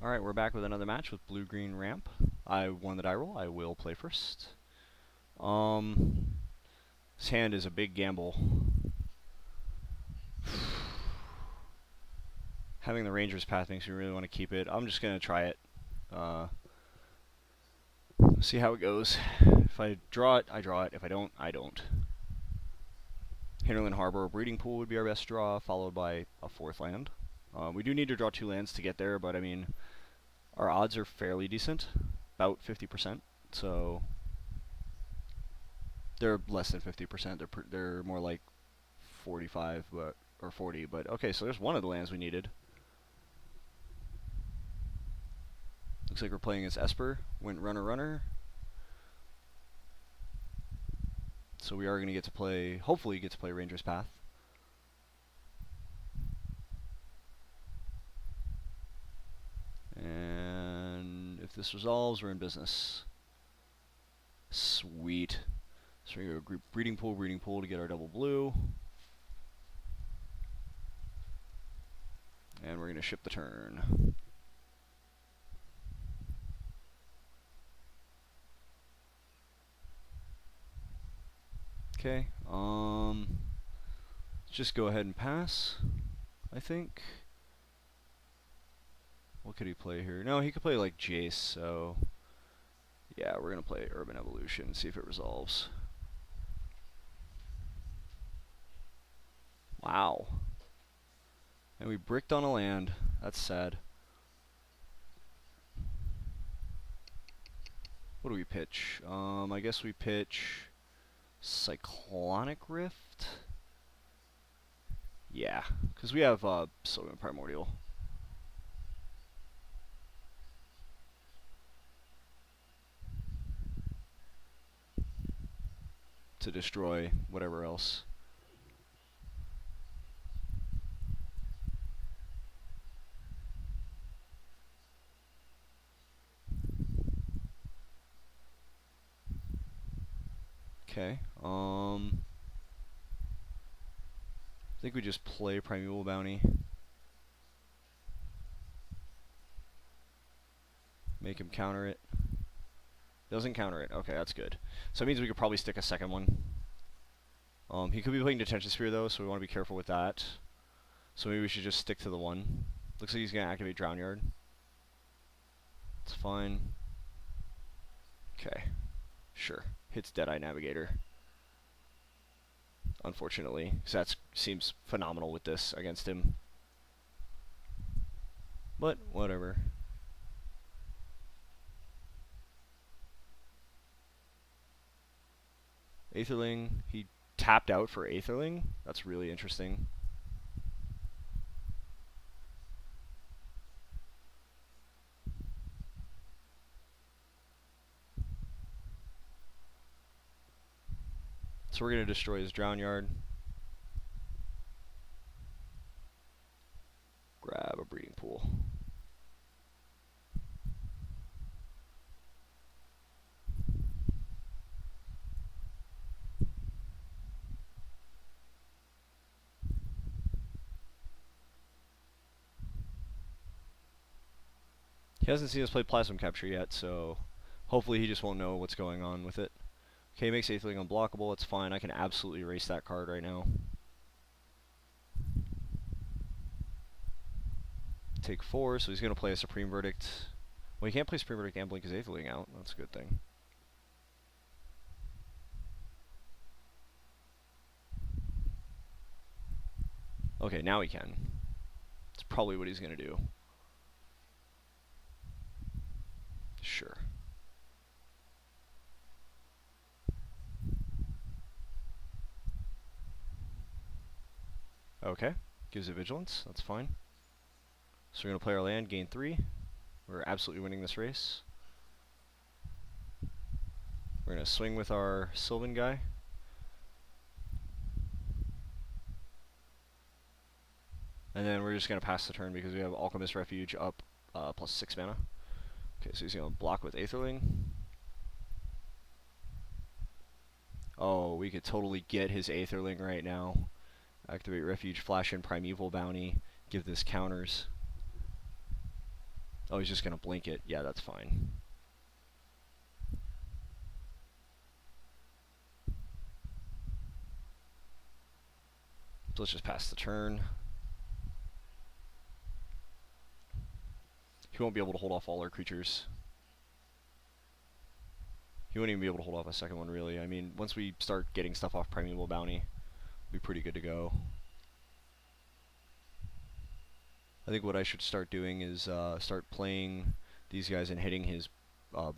Alright, we're back with another match with blue-green ramp. I won the die roll. I will play first. This hand is a big gamble. Having the Ranger's Path makes me really want to keep it. I'm just going to try it. See how it goes. If I draw it, I draw it. If I don't, I don't. Hinterland Harbor or Breeding Pool would be our best draw, followed by a fourth land. We do need to draw 2 lands to get there, but I mean, our odds are fairly decent, about 50%. So they're less than 50%. They're more like 45, but or 40. But okay, so there's one of the lands we needed. Looks like we're playing as Esper. Went runner. So we are going to get to play, hopefully get to play Ranger's Path. And if this resolves, we're in business. Sweet. So we're going to go Breeding Pool to get our double blue. And we're going to ship the turn. Okay, let's just go ahead and pass, I think. What could he play here? No, he could play like Jace, so yeah, we're gonna play Urban Evolution, see if it resolves. Wow. And we bricked on a land. That's sad. What do we pitch? I guess we pitch Cyclonic Rift? Yeah, because we have Sylvan Primordial. To destroy whatever else. Okay, I think we just play Primeval Bounty. Make him counter it. Doesn't counter it. Okay, that's good. So it means we could probably stick a second one. He could be playing Detention Sphere though, so we want to be careful with that. So maybe we should just stick to the one. Looks like he's going to activate Drownyard. It's fine. Okay. Sure. Hits Deadeye Navigator. Unfortunately, because that seems phenomenal with this against him. But, whatever. Aetherling, he tapped out for Aetherling? That's really interesting. So we're going to destroy his Drownyard. Grab a Breeding Pool. He hasn't seen us play Plasma Capture yet, so hopefully he just won't know what's going on with it. Okay, makes Aetherling unblockable, it's fine. I can absolutely erase that card right now. Take 4, so he's going to play a Supreme Verdict. Well, he can't play Supreme Verdict and blink his Aetherling out. That's a good thing. Okay, now he can. That's probably what he's going to do. Sure. Okay, gives it Vigilance, that's fine. So we're going to play our land, gain 3. We're absolutely winning this race. We're going to swing with our Sylvan guy. And then we're just going to pass the turn because we have Alchemist Refuge up plus 6 mana. Okay, so he's going to block with Aetherling. Oh, we could totally get his Aetherling right now. Activate Refuge, flash in Primeval Bounty, give this counters. Oh, he's just going to blink it. Yeah, that's fine. So let's just pass the turn. He won't be able to hold off all our creatures. He won't even be able to hold off a second one, really. I mean, once we start getting stuff off Primeval Bounty, we'll be pretty good to go. I think what I should start doing is start playing these guys and hitting his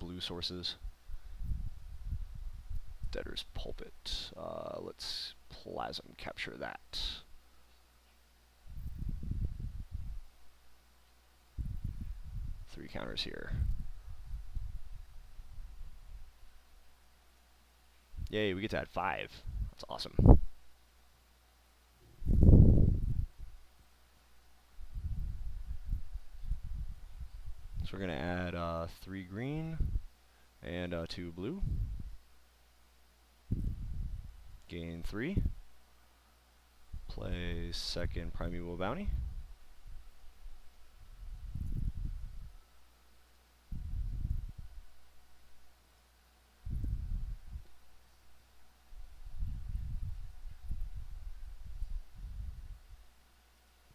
blue sources. Debtor's Pulpit. Let's Plasm Capture that. Three counters here. Yay, we get to add 5. That's awesome. So we're going to add 3 green and 2 blue. Gain 3. Play second Primeval Bounty.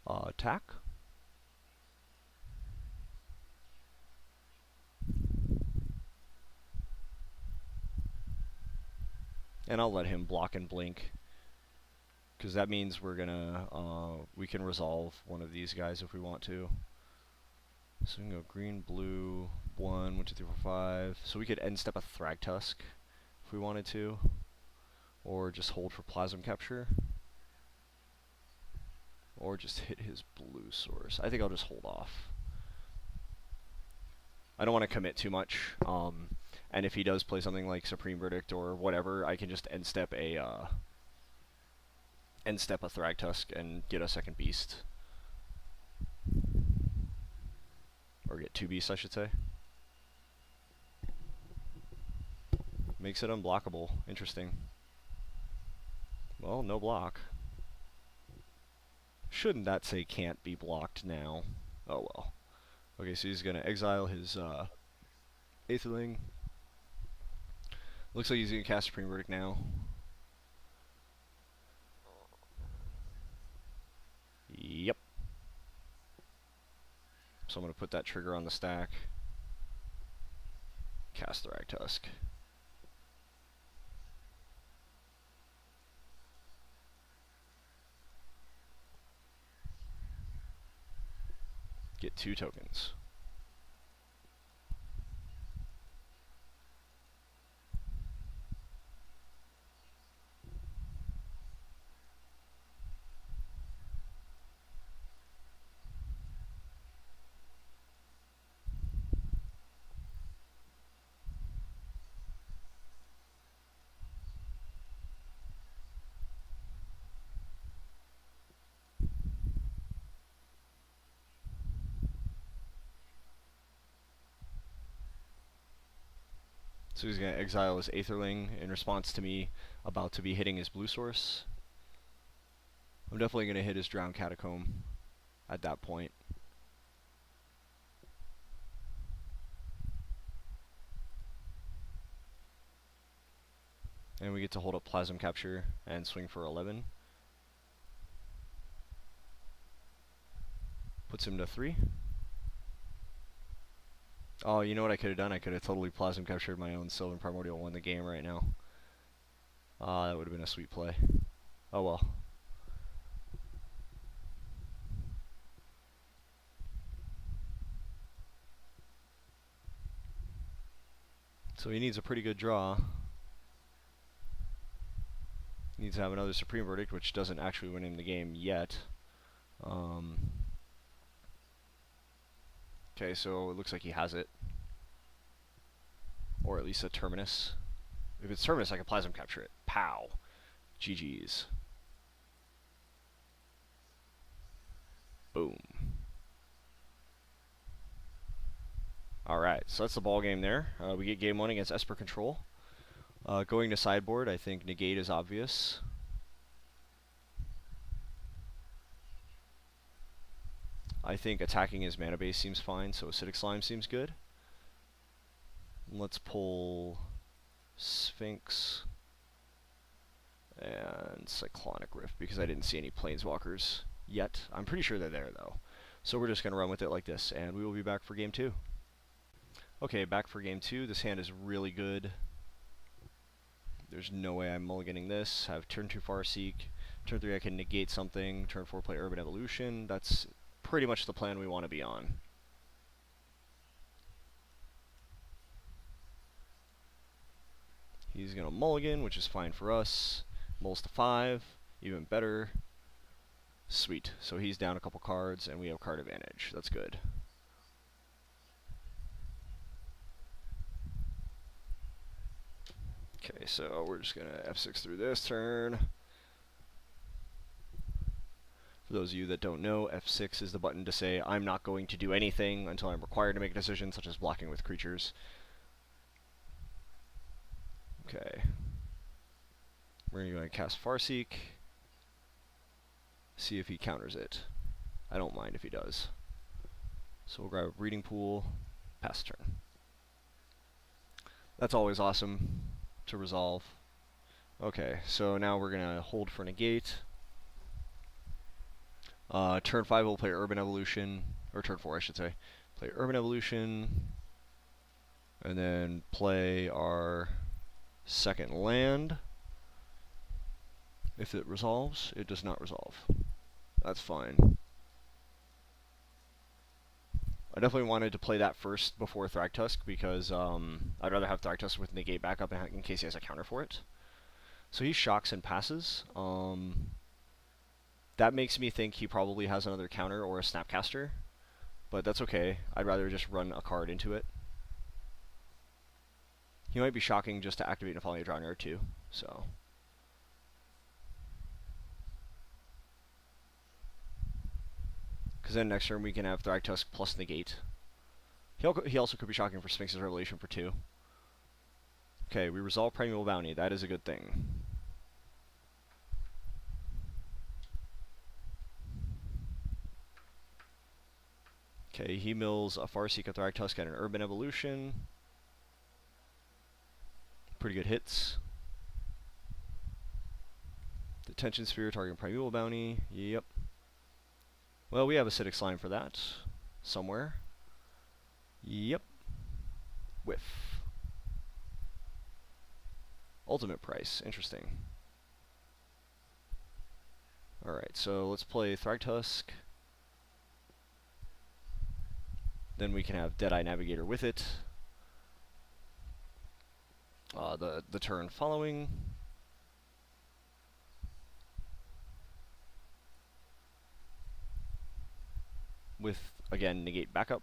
Attack. And I'll let him block and blink, because that means we're gonna we can resolve one of these guys if we want to. So we can go green, blue, 1, 2, 3, 4, 5. So we could end step a Thragtusk if we wanted to, or just hold for Plasm Capture, or just hit his blue source. I think I'll just hold off. I don't want to commit too much. And if he does play something like Supreme Verdict or whatever, I can just end step a Thragtusk and get a second beast. Or get 2 beasts, I should say. Makes it unblockable. Interesting. Well, no block. Shouldn't that say can't be blocked now? Oh well. Okay, so he's gonna exile his Aetherling. Looks like he's gonna cast Supreme Verdict now. Yep. So I'm gonna put that trigger on the stack. Cast the Thragtusk. Get 2 tokens. So he's going to exile his Aetherling in response to me about to be hitting his blue source. I'm definitely going to hit his Drowned Catacomb at that point. And we get to hold up Plasm Capture and swing for 11. Puts him to 3. Oh, you know what I could have done? I could have totally Plasm Captured my own Sylvan Primordial, won the game right now. That would have been a sweet play. Oh well. So he needs a pretty good draw. He needs to have another Supreme Verdict, which doesn't actually win him the game yet. Okay, so it looks like he has it. Or at least a Terminus. If it's Terminus, I can Plasm Capture it. Pow. GG's. Boom. Alright, so that's the ball game there. We get game 1 against Esper Control. Going to sideboard, I think negate is obvious. I think attacking his mana base seems fine, so Acidic Slime seems good. Let's pull Sphinx and Cyclonic Rift, because I didn't see any Planeswalkers yet. I'm pretty sure they're there, though. So we're just going to run with it like this, and we will be back for game 2. Okay, back for game 2. This hand is really good. There's no way I'm mulliganing this. Have turn 2 Farseek. Turn 3 I can negate something. Turn 4 play Urban Evolution. That's pretty much the plan we want to be on. He's going to mulligan, which is fine for us. Mulls to 5. Even better. Sweet. So he's down a couple cards, and we have card advantage. That's good. Okay, so we're just going to F6 through this turn. For those of you that don't know, F6 is the button to say, I'm not going to do anything until I'm required to make a decision, such as blocking with creatures. Okay. We're going to cast Farseek. See if he counters it. I don't mind if he does. So we'll grab a Breeding Pool, pass turn. That's always awesome to resolve. Okay, so now we're going to hold for negate. Turn 5 we'll play Urban Evolution, or turn 4 I should say. Play Urban Evolution, and then play our second land. If it resolves, it does not resolve. That's fine. I definitely wanted to play that first before Thragtusk, because I'd rather have Thragtusk with negate backup in case he has a counter for it. So he shocks and passes. That makes me think he probably has another counter or a Snapcaster, but that's okay. I'd rather just run a card into it. He might be shocking just to activate Nephalia Drownyard too, so. Because then next turn we can have Thragtusk plus negate. He also could be shocking for Sphinx's Revelation for 2. Okay, we resolve Primeval Bounty. That is a good thing. Okay, he mills a Farseek, a Thragtusk, and an Urban Evolution. Pretty good hits. Detention Sphere targeting Primeval Bounty. Yep. Well, we have Acidic Slime for that. Somewhere. Yep. Whiff. Ultimate price. Interesting. Alright, so let's play Thragtusk. Then we can have Deadeye Navigator with it. The turn following. With, again, negate backup.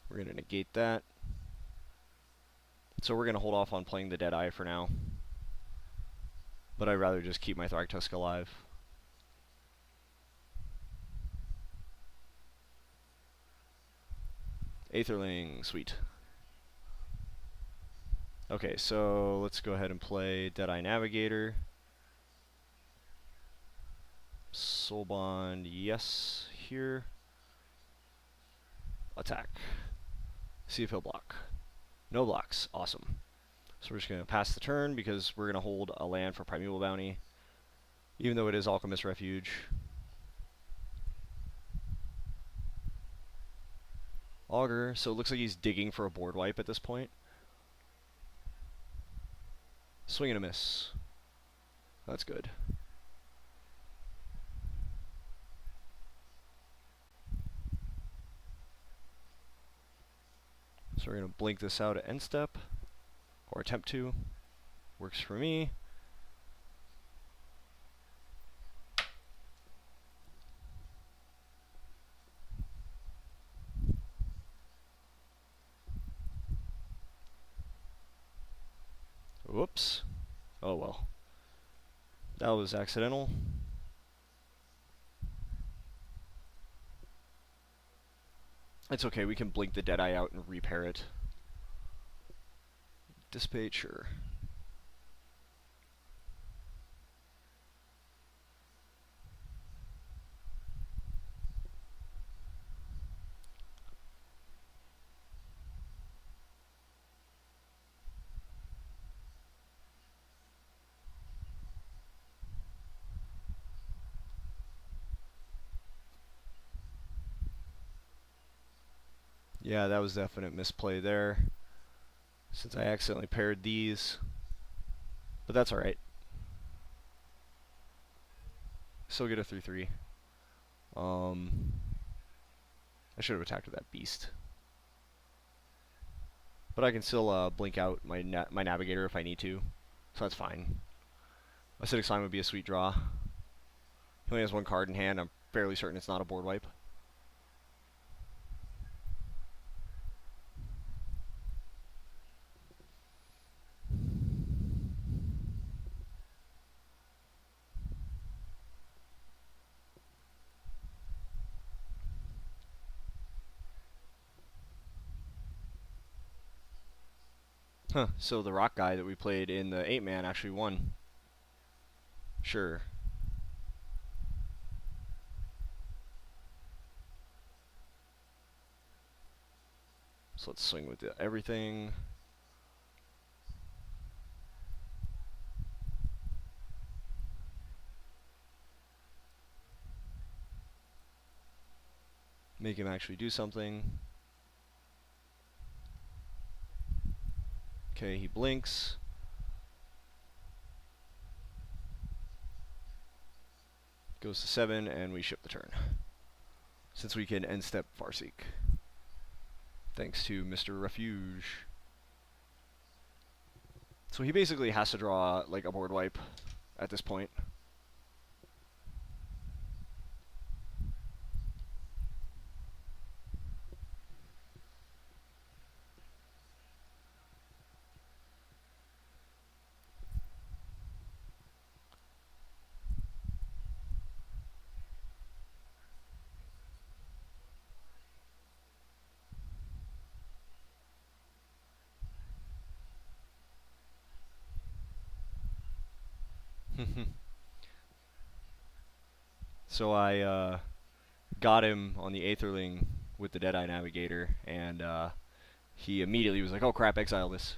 We're going to negate that. So we're going to hold off on playing the Deadeye for now. But I'd rather just keep my Thragtusk alive. Aetherling, sweet. Okay, so let's go ahead and play Deadeye Navigator. Soulbond, yes, here. Attack. See if he'll block. No blocks, awesome. So we're just going to pass the turn because we're going to hold a land for Primeval Bounty, even though it is Alchemist Refuge. Augur, so it looks like he's digging for a board wipe at this point. Swing and a miss. That's good. So we're going to blink this out at end step, or attempt to. Works for me. Whoops. Oh well. That was accidental. It's okay, we can blink the Deadeye out and repair it. Dissipate, sure. Yeah, that was definite misplay there, since I accidentally paired these. But that's alright. Still get a 3-3. I should have attacked with that beast. But I can still blink out my navigator if I need to, so that's fine. Acidic Slime would be a sweet draw. He only has one card in hand. I'm fairly certain it's not a board wipe. Huh, so the rock guy that we played in the 8-man actually won. Sure. So let's swing with everything. Make him actually do something. Okay, he blinks. Goes to 7, and we ship the turn. Since we can end step Farseek. Thanks to Mr. Refuge. So he basically has to draw like a board wipe at this point. So I got him on the Aetherling with the Deadeye Navigator, and he immediately was like, oh crap, exile this.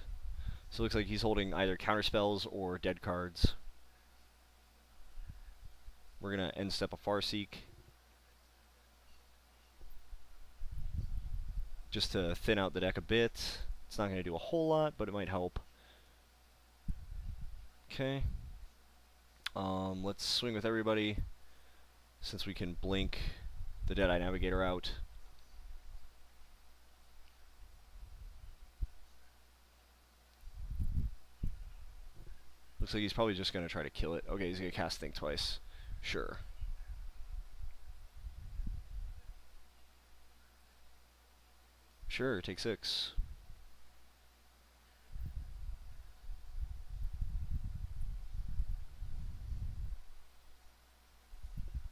So it looks like he's holding either counterspells or dead cards. We're going to end step a Farseek, just to thin out the deck a bit. It's not going to do a whole lot, but it might help. Okay. Let's swing with everybody, since we can blink the Deadeye Navigator out. Looks like he's probably just going to try to kill it. Okay, he's going to cast Think Twice. Sure. Sure, take 6.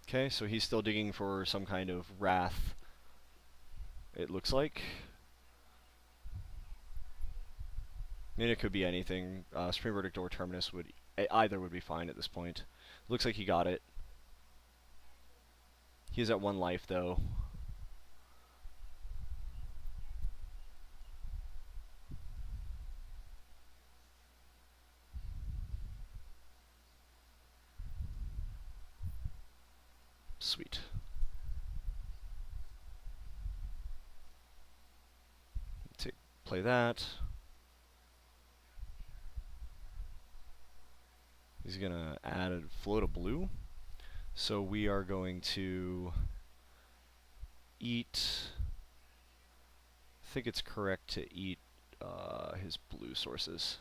Okay, so he's still digging for some kind of wrath, it looks like. I mean, it could be anything. Supreme Verdict or Terminus would... either would be fine at this point. Looks like he got it. He is at 1 life, though. Sweet. Play that. He's going to add a float of blue. So we are going to eat... I think it's correct to eat his blue sources.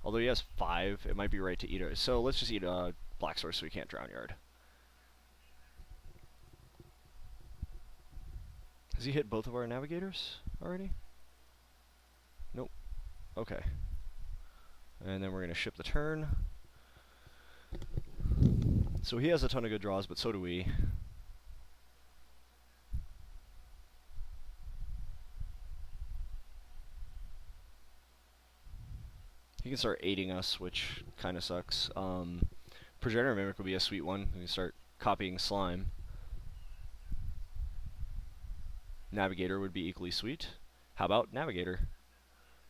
Although he has 5, it might be right to eat it. So let's just eat a black source so we can't Drownyard. Has he hit both of our navigators already? Nope. Okay. And then we're going to ship the turn. So he has a ton of good draws, but so do we. He can start aiding us, which kind of sucks. Progenitor Mimic would be a sweet one. We can start copying slime. Navigator would be equally sweet. How about Navigator?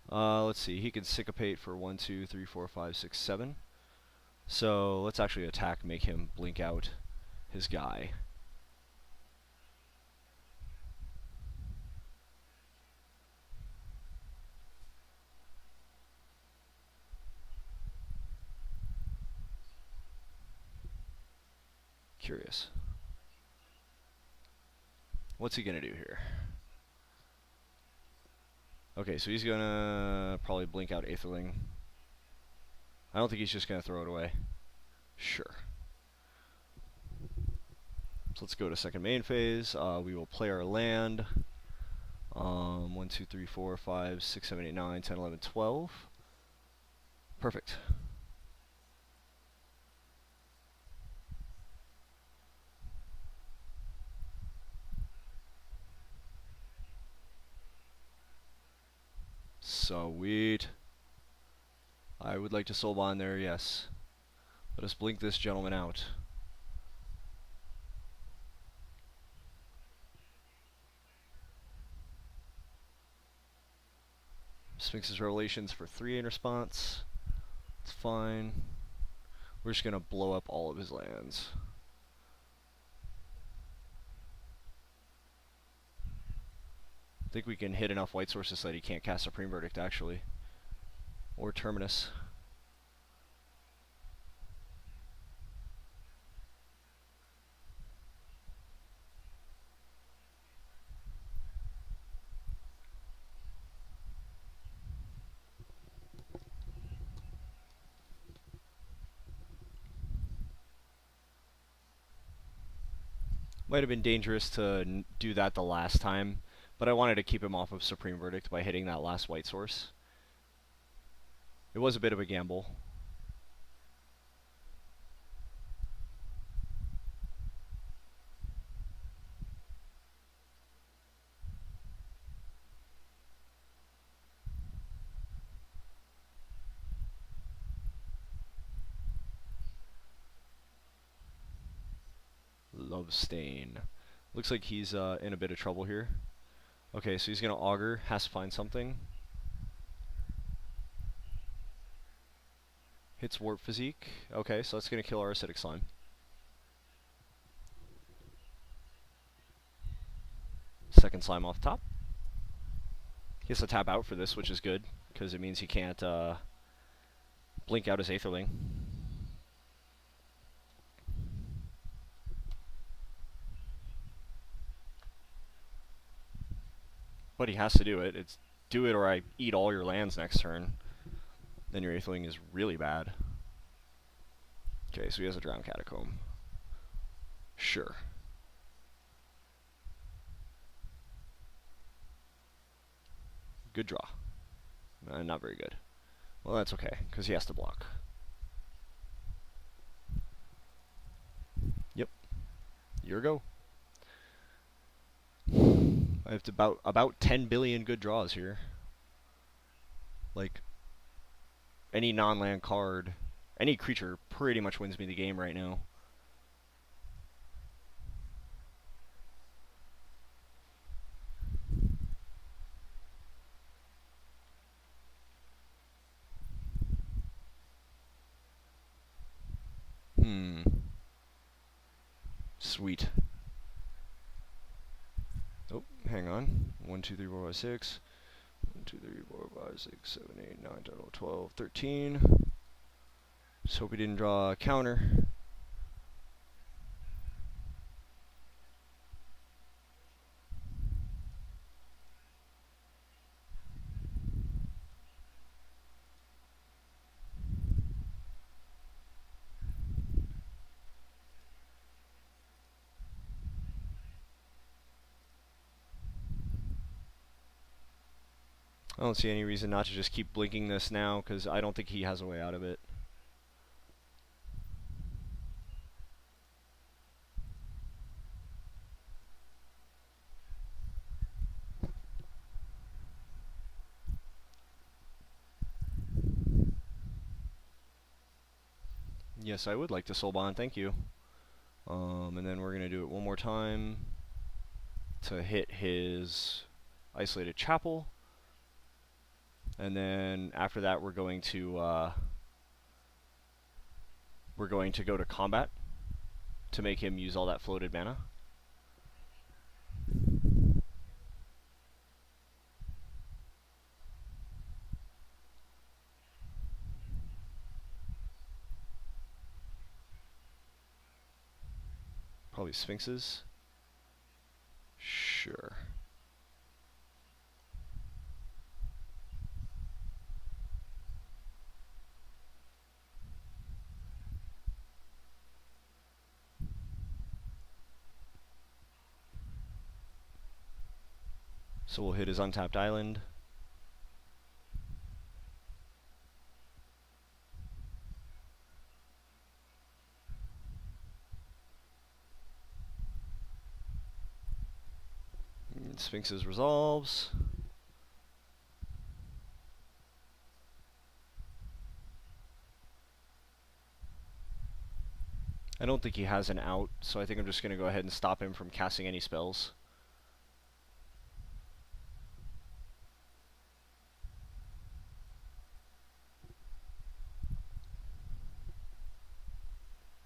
Let's see. He can syncopate for 1, 2, 3, 4, 5, 6, 7. So let's actually attack, make him blink out his guy. Curious. What's he gonna do here? Okay, so he's gonna probably blink out Aetherling. I don't think he's just gonna throw it away. Sure. So let's go to second main phase. We will play our land. 1, 2, 3, 4, 5, 6, 7, 8, 9, 10, 11, 12. Perfect. Sweet. I would like to soul bond there, yes. Let us blink this gentleman out. Sphinx's Revelations for 3 in response. It's fine. We're just gonna blow up all of his lands. I think we can hit enough white sources so that he can't cast Supreme Verdict, actually. Or Terminus. Might have been dangerous to do that the last time, but I wanted to keep him off of Supreme Verdict by hitting that last white source. It was a bit of a gamble. Love Stain. Looks like he's in a bit of trouble here. Okay, so he's gonna Augur, has to find something. Hits Warp Physique. Okay, so that's gonna kill our Acidic Slime. Second slime off top. He has to tap out for this, which is good, because it means he can't blink out his Aetherling. But he has to do it. It's do it or I eat all your lands next turn. Then your Aetherling is really bad. Okay, so he has a Drowned Catacomb. Sure. Good draw. Not very good. Well, that's okay, because he has to block. Yep. Your go. I have to about 10 billion good draws here. Like, any non-land card, any creature pretty much wins me the game right now. Sweet. Oh, hang on. 1, 2, 3, 4, 5, 6. 1, 2, 3, 4, 5, 6, 7, 8, 9, 10, 11, 12, 13. Just hope he didn't draw a counter. I don't see any reason not to just keep blinking this now, because I don't think he has a way out of it. Yes, I would like to soul bond, thank you. And then we're going to do it one more time to hit his isolated chapel. And then after that we're going to go to combat to make him use all that floated mana. Probably Sphinxes. Sure. So we'll hit his untapped island. And Sphinxes resolves. I don't think he has an out, so I think I'm just going to go ahead and stop him from casting any spells.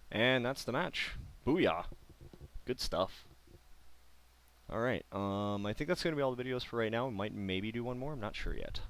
And that's the match. Booyah. Good stuff. Alright, I think that's going to be all the videos for right now. We might maybe do one more. I'm not sure yet.